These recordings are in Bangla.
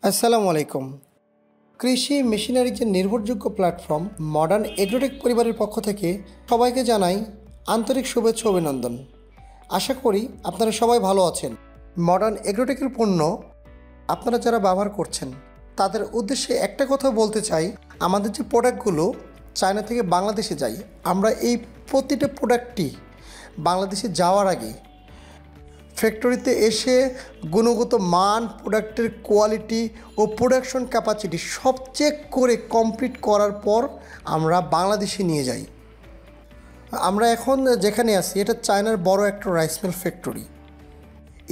আসসালামু আলাইকুম। কৃষি মেশিনারি যে নির্ভরযোগ্য প্ল্যাটফর্ম মডার্ন এগ্রোটেক পরিবারের পক্ষ থেকে সবাইকে জানাই আন্তরিক শুভেচ্ছা ও অভিনন্দন। আশা করি আপনারা সবাই ভালো আছেন। মডার্ন এগ্রোটেকের পণ্য আপনারা যারা ব্যবহার করছেন তাদের উদ্দেশ্যে একটা কথা বলতে চাই, আমাদের যে প্রোডাক্টগুলো চায়না থেকে বাংলাদেশে যায়, আমরা এই প্রতিটা প্রোডাক্টটি বাংলাদেশে যাওয়ার আগে ফ্যাক্টরিতে এসে গুণগত মান, প্রোডাক্টের কোয়ালিটি ও প্রোডাকশন ক্যাপাসিটি সব চেক করে কমপ্লিট করার পর আমরা বাংলাদেশে নিয়ে যাই। আমরা এখন যেখানে আছি এটা চায়নার বড় একটা রাইস মিল ফ্যাক্টরি।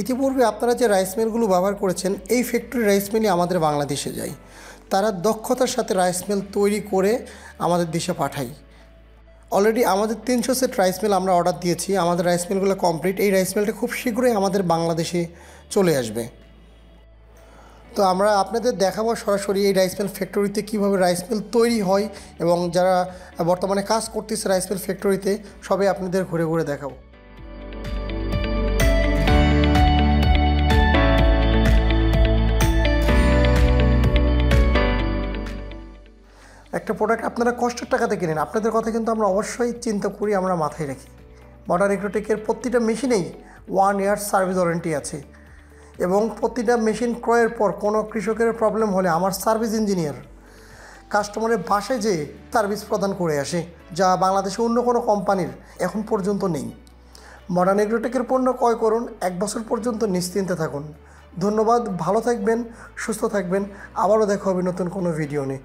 ইতিপূর্বে আপনারা যে রাইস মিলগুলো ব্যবহার করেছেন এই ফ্যাক্টরি রাইস মিলই আমাদের বাংলাদেশে যায়। তারা দক্ষতার সাথে রাইস মিল তৈরি করে আমাদের দেশে পাঠায়। অলরেডি আমাদের 300 সেট রাইস মিল আমরা অর্ডার দিয়েছি, আমাদের রাইস মিলগুলো কমপ্লিট। এই রাইস মিলটা খুব শীঘ্রই আমাদের বাংলাদেশে চলে আসবে। তো আমরা আপনাদের দেখাবো সরাসরি এই রাইস মিল ফ্যাক্টরিতে কীভাবে রাইস মিল তৈরি হয় এবং যারা বর্তমানে কাজ করতেছে রাইস মিল ফ্যাক্টরিতে সবাই আপনাদের ঘুরে ঘুরে দেখাবো। একটা প্রোডাক্ট আপনারা কষ্টের টাকাতে কিনেন, আপনাদের কথা কিন্তু আমরা অবশ্যই চিন্তা করি, আমরা মাথায় রাখি। মডার্ন এগ্রোটেকের প্রতিটা মেশিনেই 1 ইয়ার সার্ভিস ওয়ারেন্টি আছে এবং প্রতিটা মেশিন ক্রয়ের পর কোনো কৃষকের প্রবলেম হলে আমার সার্ভিস ইঞ্জিনিয়ার কাস্টমারের বাসায় যেয়ে সার্ভিস প্রদান করে আসে, যা বাংলাদেশে অন্য কোনো কোম্পানির এখন পর্যন্ত নেই। মডার্ন এগ্রোটেকের পণ্য ক্রয় করুন, 1 বছর পর্যন্ত নিশ্চিন্তে থাকুন। ধন্যবাদ, ভালো থাকবেন, সুস্থ থাকবেন। আবারও দেখা হবে নতুন কোনো ভিডিও নিয়ে।